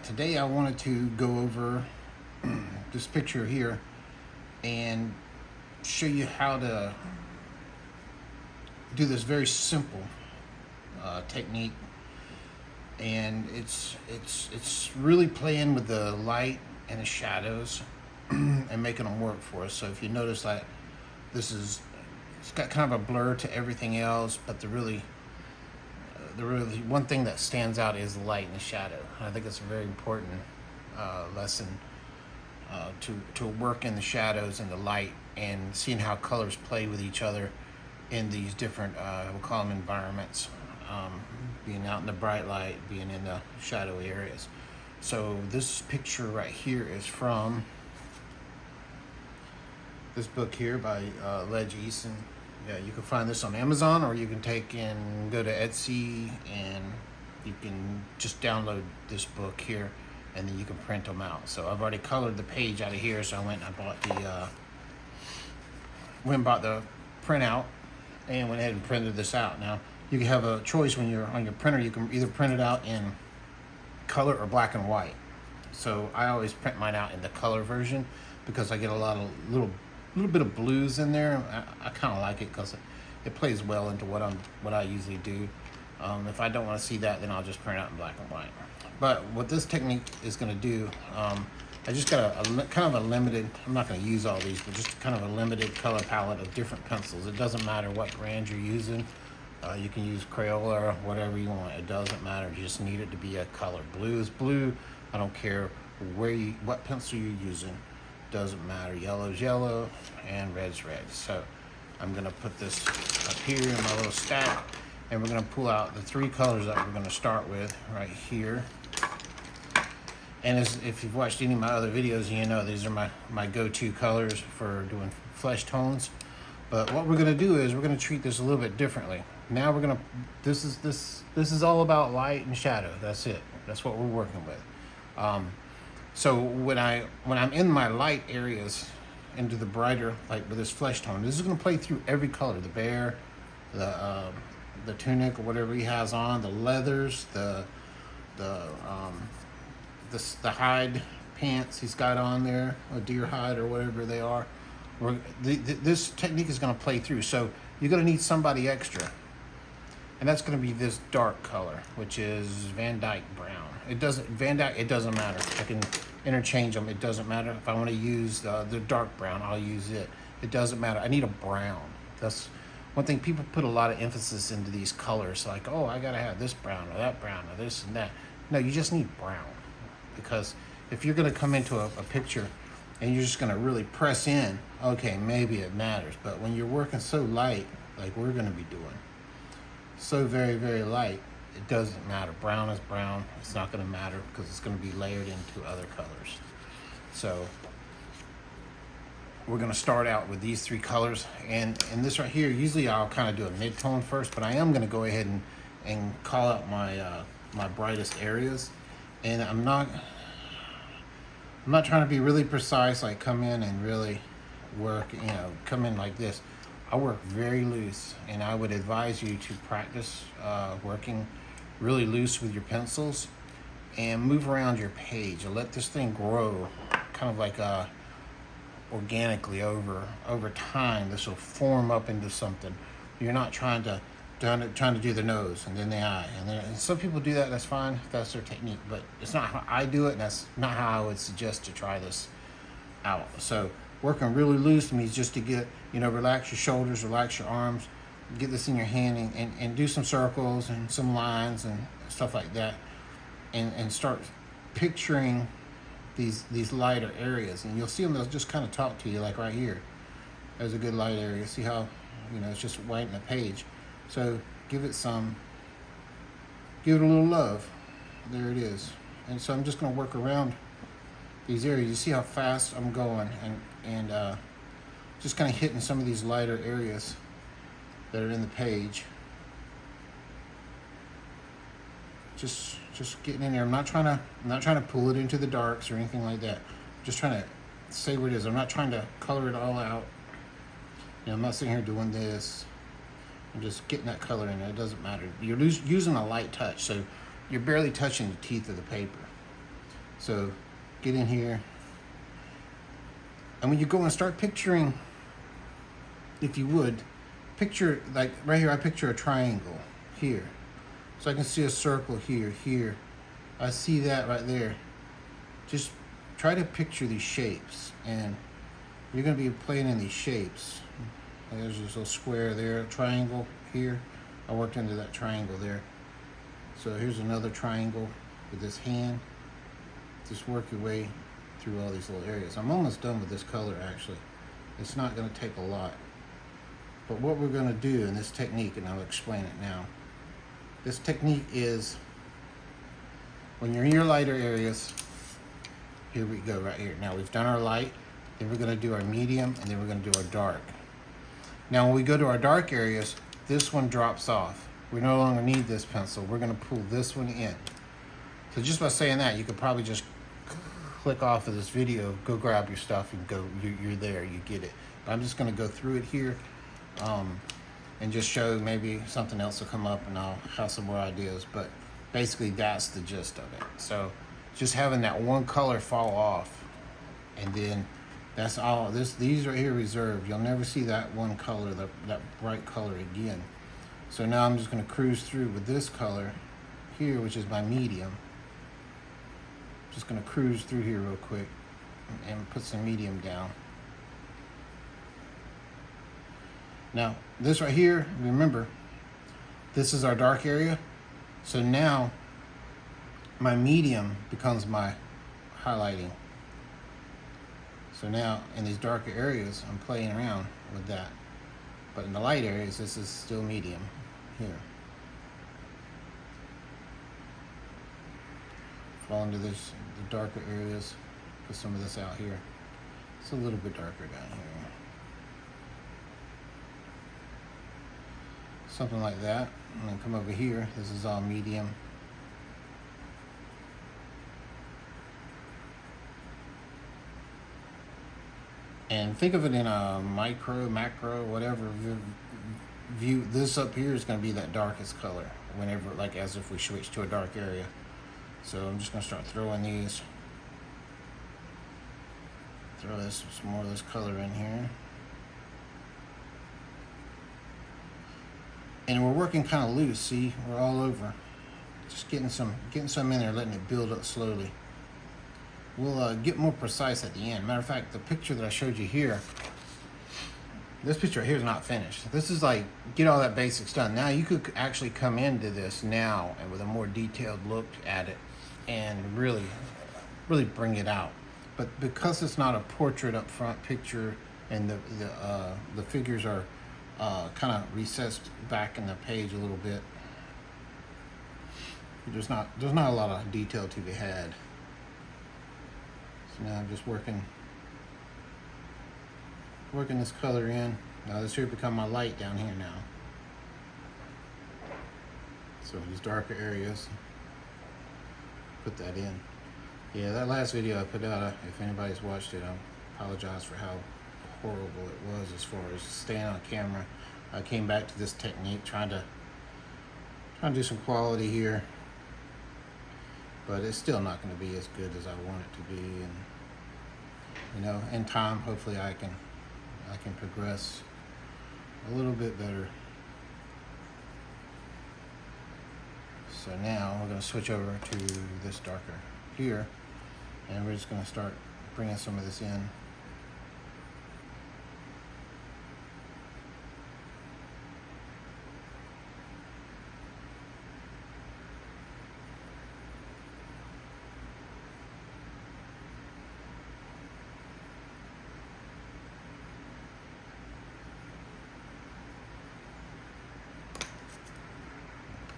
Today I wanted to go over this picture here and show you how to do this very simple technique, and it's really playing with the light and the shadows and making them work for us. So if you notice that it's got kind of a blur to everything else, but the really one thing that stands out is the light and the shadow. I think it's a very important lesson to work in the shadows and the light and seeing how colors play with each other in these different we'll call them environments, being out in the bright light, being in the shadowy areas. So this picture right here is from this book here by Ledge Eason. Yeah, you can find this on Amazon, or you can go to Etsy and you can just download this book here, and then you can print them out. So I've already colored the page out of here, so I went and I bought the printout and went ahead and printed this out. Now you can have a choice when you're on your printer. You can either print it out in color or black and white. So I always print mine out in the color version because I get a lot of little bit of blues in there. I kind of like it because it plays well into what I usually do. If I don't want to see that, then I'll just print it out in black and white. But what this technique is going to do, I just got a kind of a limited, I'm not going to use all these, but just kind of a limited color palette of different pencils. It doesn't matter what brand you're using. You can use Crayola or whatever you want. It doesn't matter. You just need it to be a color. Blue is blue. I don't care what pencil you're using. Doesn't matter. Yellow's yellow and red's red. So I'm going to put this up here in my little stack, and we're going to pull out the three colors that we're going to start with right here. And if you've watched any of my other videos, you know these are my go-to colors for doing flesh tones. But what we're going to do is we're going to treat this a little bit differently. Now we're going to, this is all about light and shadow. That's it. That's what we're working with. So when I'm in my light areas into the brighter, like with this flesh tone, this is going to play through every color: the bear, the tunic or whatever he has on, the leathers, the hide pants he's got on there, a deer hide or whatever they are. This technique is going to play through. So you're going to need somebody extra, and that's going to be this dark color, which is Van Dyke brown. It doesn't matter. I can interchange them. It doesn't matter. If I want to use the dark brown, I'll use it. It doesn't matter. I need a brown. That's one thing. People put a lot of emphasis into these colors, like, oh, I gotta have this brown or that brown or this and that. No, you just need brown, because if you're gonna come into a picture and you're just gonna really press in, okay, maybe it matters. But when you're working so light, like we're gonna be doing, so very, very light, it doesn't matter. Brown is brown. It's not going to matter because it's going to be layered into other colors. So we're going to start out with these three colors. And this right here, usually I'll kind of do a mid-tone first, but I am going to go ahead and call out my brightest areas. And I'm not trying to be really precise, like come in and really work, come in like this. I work very loose, and I would advise you to practice working really loose with your pencils and move around your page and let this thing grow kind of like organically over time. This will form up into something. You're not trying to do the nose and then the eye, and some people do that. That's fine if that's their technique, but it's not how I do it, and that's not how I would suggest to try this out. So working really loose means just to get, relax your shoulders, relax your arms, get this in your hand and do some circles and some lines and stuff like that, and start picturing these lighter areas, and you'll see them. They'll just kind of talk to you, like right here. There's a good light area. See how, it's just white in the page. So give it a little love. There it is. And so I'm just going to work around these areas. You see how fast I'm going, and just kind of hitting some of these lighter areas that are in the page. Just getting in there. I'm not trying to pull it into the darks or anything like that. I'm just trying to say what it is. I'm not trying to color it all out. I'm not sitting here doing this. I'm just getting that color in there. It doesn't matter. You're using a light touch, so you're barely touching the teeth of the paper. So get in here. And when you go and start picturing, if you would, picture, like right here, I picture a triangle here. So I can see a circle here, here. I see that right there. Just try to picture these shapes, and you're going to be playing in these shapes. There's this little square there, a triangle here. I worked into that triangle there. So here's another triangle with this hand. Just work your way through all these little areas. I'm almost done with this color actually. It's not going to take a lot. But what we're going to do in this technique, and I'll explain it now. This technique is when you're in your lighter areas, here we go right here. Now we've done our light, then we're going to do our medium, and then we're going to do our dark. Now when we go to our dark areas, this one drops off. We no longer need this pencil. We're going to pull this one in. So just by saying that, you could probably just click off of this video, go grab your stuff, and go. You're there. You get it. But I'm just going to go through it here, and just show maybe something else will come up, and I'll have some more ideas. But basically, that's the gist of it. So just having that one color fall off, and then that's all. These are here reserved. You'll never see that one color, that bright color again. So now I'm just going to cruise through with this color here, which is my medium. Just going to cruise through here real quick and put some medium down. Now this right here, remember, this is our dark area. So now my medium becomes my highlighting. So now in these darker areas, I'm playing around with that. But in the light areas, this is still medium here. Fall into the darker areas, put some of this out here. It's a little bit darker down here. Something like that. And then come over here, this is all medium. And think of it in a micro, macro, whatever view. This up here is going to be that darkest color whenever, like as if we switch to a dark area. So I'm just going to start throwing these. Throw some more of this color in here. And we're working kind of loose, see? We're all over. Just getting some in there, letting it build up slowly. We'll get more precise at the end. Matter of fact, the picture that I showed you here, this picture right here is not finished. This is like, get all that basics done. Now you could actually come into this now and with a more detailed look at it and really bring it out. But because it's not a portrait up front picture and the figures are kind of recessed back in the page a little bit, there's not a lot of detail to be had. So now I'm just working this color in. Now this here become my light down here now. So these darker areas, put that in. Yeah, that last video I put out, if anybody's watched it, I apologize for how horrible it was as far as staying on camera. I came back to this technique, trying to do some quality here. But it's still not going to be as good as I want it to be, and you know, in time, hopefully I can progress a little bit better. So now we're going to switch over to this darker here, and we're just going to start bringing some of this in.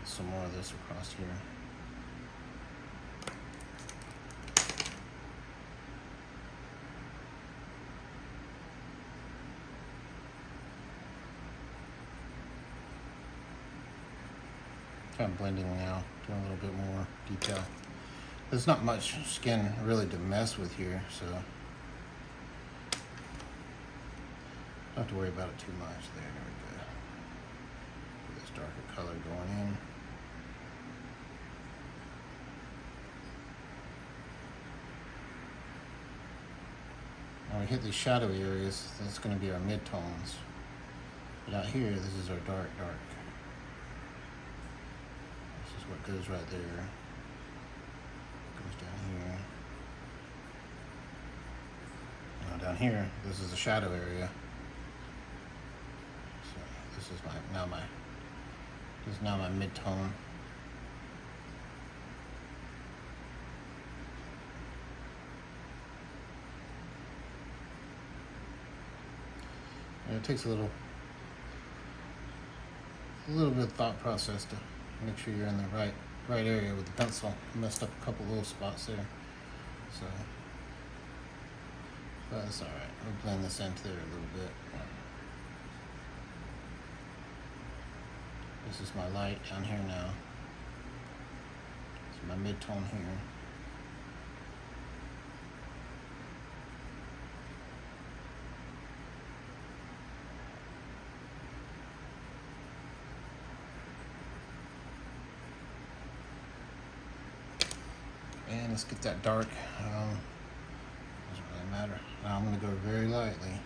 Some more of this across here. Kind of blending now, doing a little bit more detail. There's not much skin really to mess with here, so don't have to worry about it too much. There we go. This darker color going in. when we hit these shadowy areas, that's going to be our midtones. But out here, this is our dark. This is what goes right there. Goes down here. Now down here, this is the shadow area. So this is now my mid-tone. And it takes a little bit of thought process to make sure you're in the right area with the pencil. I messed up a couple little spots there, so but that's all right. We'll blend this into there a little bit. This is my light down here now. It's my mid-tone here. And let's get that dark. Doesn't really matter. Now I'm going to go very lightly.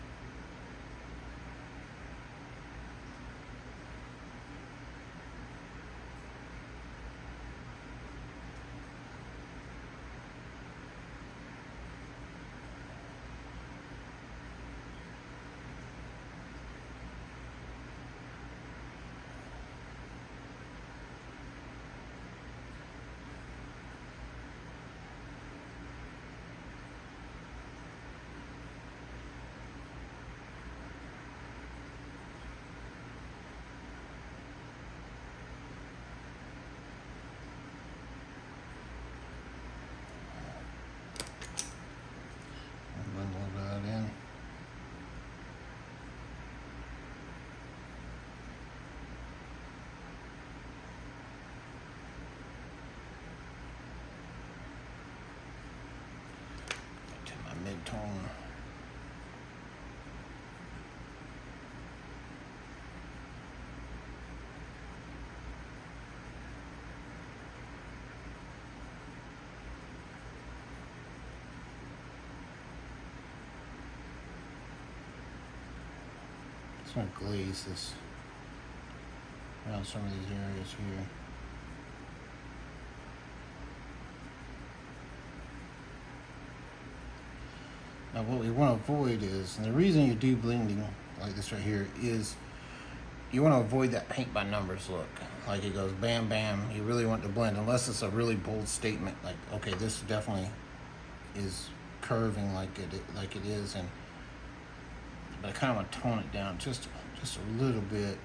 Blend a little bit of that in. To my mid-tone. Just want to glaze this around some of these areas here. Now what we want to avoid is, and the reason you do blending like this right here is you want to avoid that paint by numbers look. Like it goes bam, bam. You really want to blend unless it's a really bold statement. Like, okay, this definitely is curving like it is, and but I kind of want to tone it down just a little bit.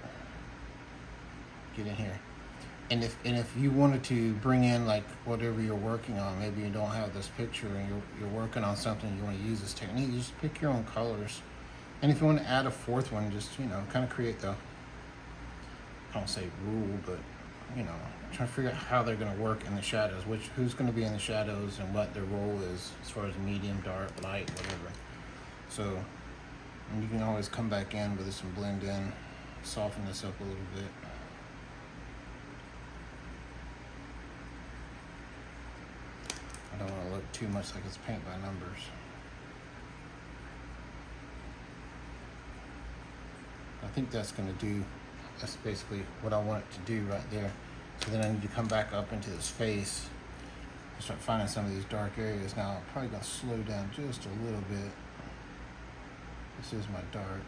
Get in here, and if you wanted to bring in like whatever you're working on, maybe you don't have this picture and you're working on something, you want to use this technique, you just pick your own colors. And if you want to add a fourth one, just kind of create the, I don't say rule, but try to figure out how they're going to work in the shadows, who's going to be in the shadows and what their role is as far as medium, dark, light, whatever. So. And you can always come back in with this and blend in, soften this up a little bit. I don't want to look too much like it's paint by numbers. I think that's basically what I want it to do right there. So then I need to come back up into this face and start finding some of these dark areas. Now I'm probably going to slow down just a little bit. This is my dark.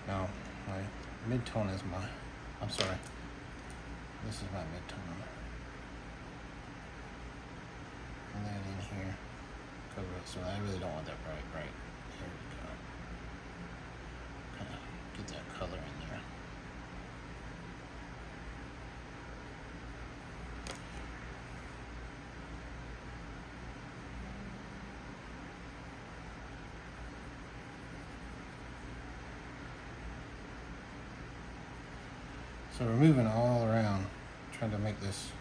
Now, my mid-tone is this is my mid-tone. And then in here. Cover it, so I really don't want that bright. There we go. Kind of get that color in there. So we're moving all around, trying to make this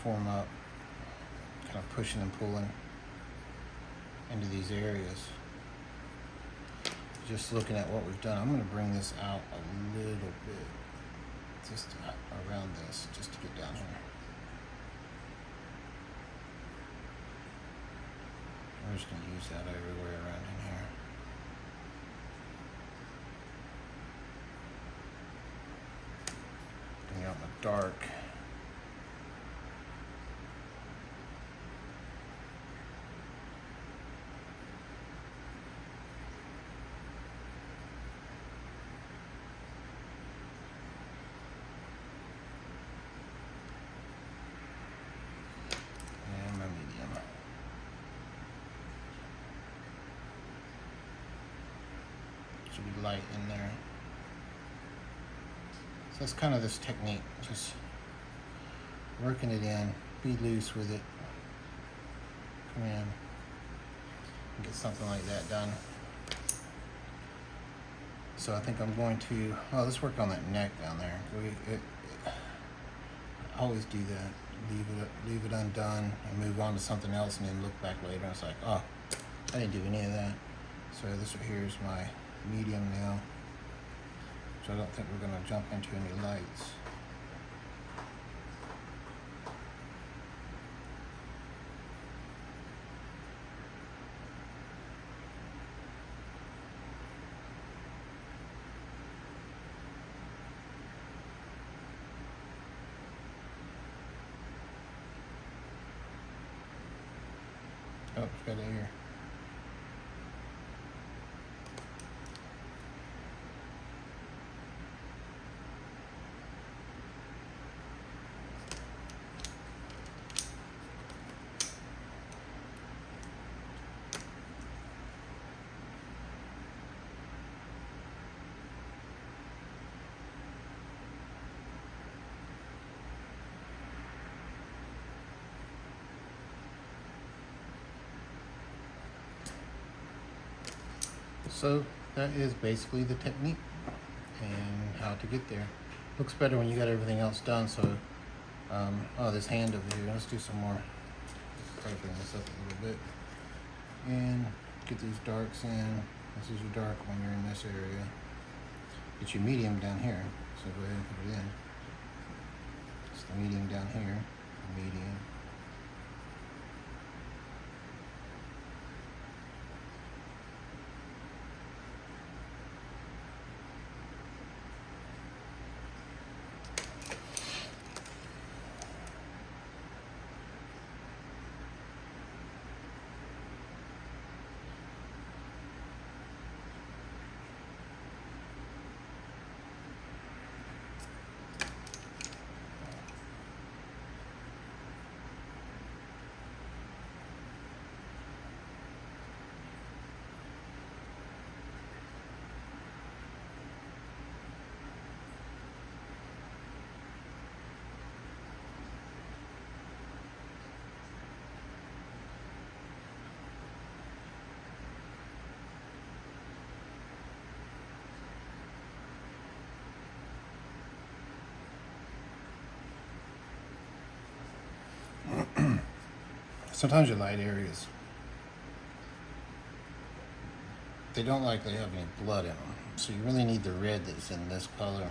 form up, kind of pushing and pulling. into these areas. Just looking at what we've done, I'm going to bring this out a little bit, just around this, just to get down here. I'm just going to use that everywhere around in here. Bring out my dark. And my medium. Should be light in there. So that's kind of this technique, just working it in, be loose with it. Come in and get something like that done. So I think I'm going to, let's work on that neck down there. I always do that, leave it undone and move on to something else and then look back later and it's like, oh, I didn't do any of that. So this right here is my medium now. So I don't think we're going to jump into any lights. Oh, it's got an ear. So that is basically the technique and how to get there. Looks better when you got everything else done. So, this hand over here, let's do some more. Try to bring this up a little bit and get these darks in. This is your dark when you're in this area. Get your medium down here. So go ahead and put it in. It's the medium down here, medium. Sometimes your light areas, they don't like they have any blood in them. So you really need the red that's in this color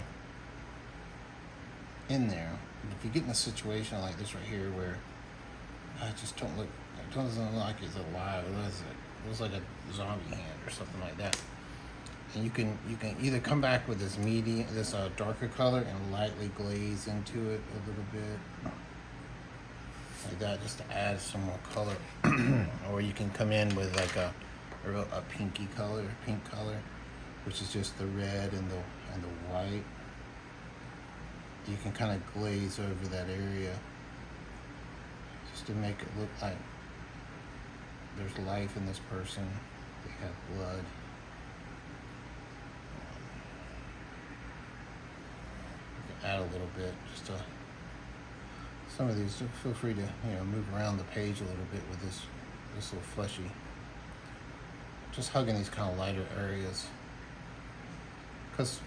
in there. If you get in a situation like this right here where I just don't look, it doesn't look like it's alive. It looks like a zombie hand or something like that. And you can either come back with this medium, this darker color and lightly glaze into it a little bit. Like that, just to add some more color. Or you can come in with like a pinky color, pink color, which is just the red and the white. You can kind of glaze over that area just to make it look like there's life in this person. They have blood. You can add a little bit just to some of these. Feel free to move around the page a little bit with this little fleshy. Just hugging these kind of lighter areas, because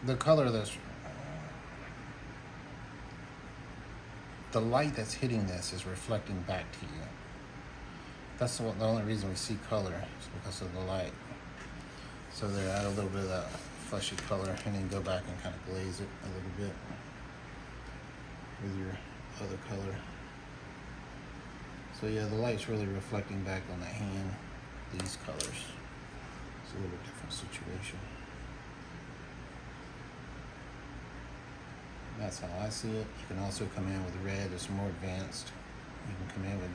the color that's the light that's hitting this is reflecting back to you. That's the only reason we see color is because of the light. So there, add a little bit of that fleshy color, and then go back and kind of glaze it a little bit with your other color. So yeah, the light's really reflecting back on the hand, these colors. It's a little different situation. That's how I see it. You can also come in with red. It's more advanced. You can come in with,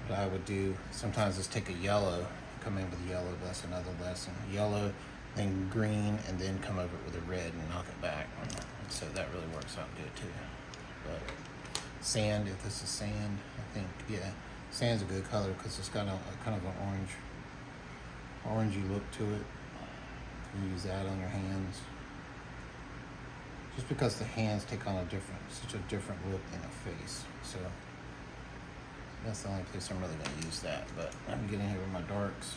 what I would do sometimes is take a yellow, come in with yellow. That's another lesson. Yellow, then green, and then come over with a red and knock it back. So that really works out good too. But sand, if this is sand, I think, yeah, sand's a good color because it's got a kind of an orangey look to it. You can use that on your hands. Just because the hands take on such a different look in the face. So that's the only place I'm really going to use that. But I'm getting here with my darks.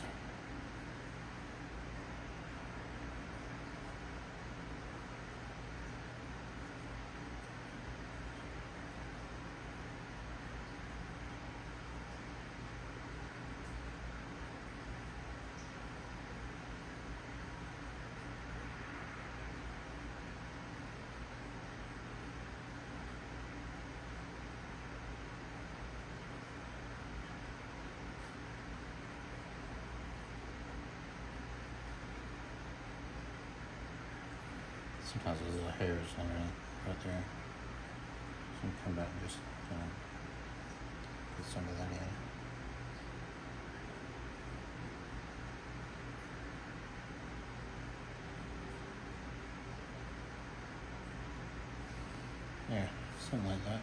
Sometimes there's little hairs underneath right there. So you come back and just kind of put some of that in. Yeah, something like that.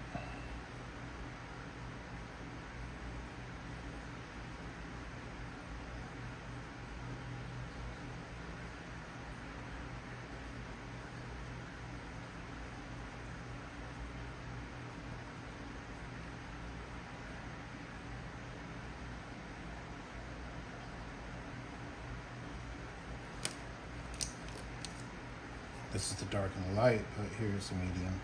This is the dark and the light, but here's the medium.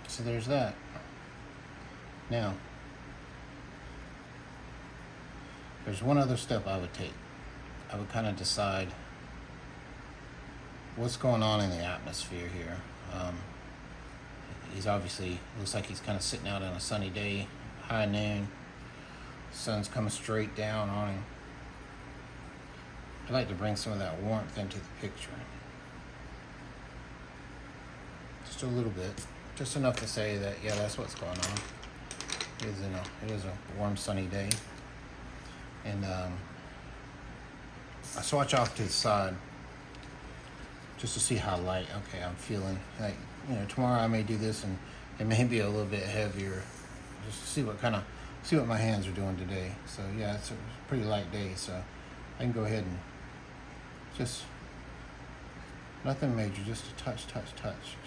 So there's that. Now, there's one other step I would take. I would kind of decide what's going on in the atmosphere here. He's obviously, looks like he's kind of sitting out on a sunny day, high noon. Sun's coming straight down on him. I'd like to bring some of that warmth into the picture. Just a little bit. Just enough to say that, yeah, that's what's going on. It is a warm, sunny day. And I swatch off to the side just to see how light, okay, I'm feeling. Like, you know, tomorrow I may do this and it may be a little bit heavier, just to see what my hands are doing today. So yeah, it's a pretty light day, so I can go ahead and just, nothing major, just a touch,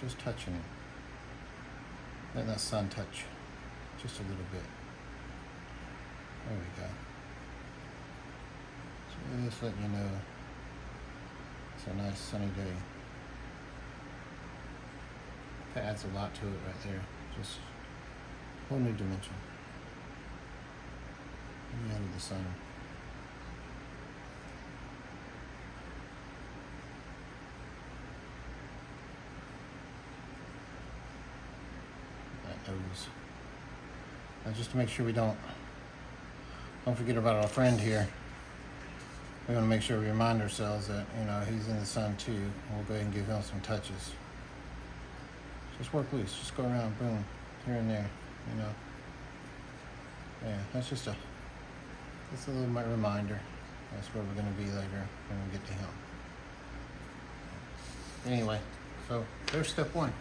just touching it. Let that sun touch just a little bit. There we go. So just letting you know it's a nice sunny day. That adds a lot to it right there. Just a whole new dimension. Out of the sun. Nose. Now just to make sure we don't forget about our friend here. We want to make sure we remind ourselves that, you know, he's in the sun too. We'll go ahead and give him some touches. Just work loose. Just go around, boom, here and there. You know. Yeah, that's just a little reminder. That's where we're going to be later when we get to him. Anyway, so there's step one.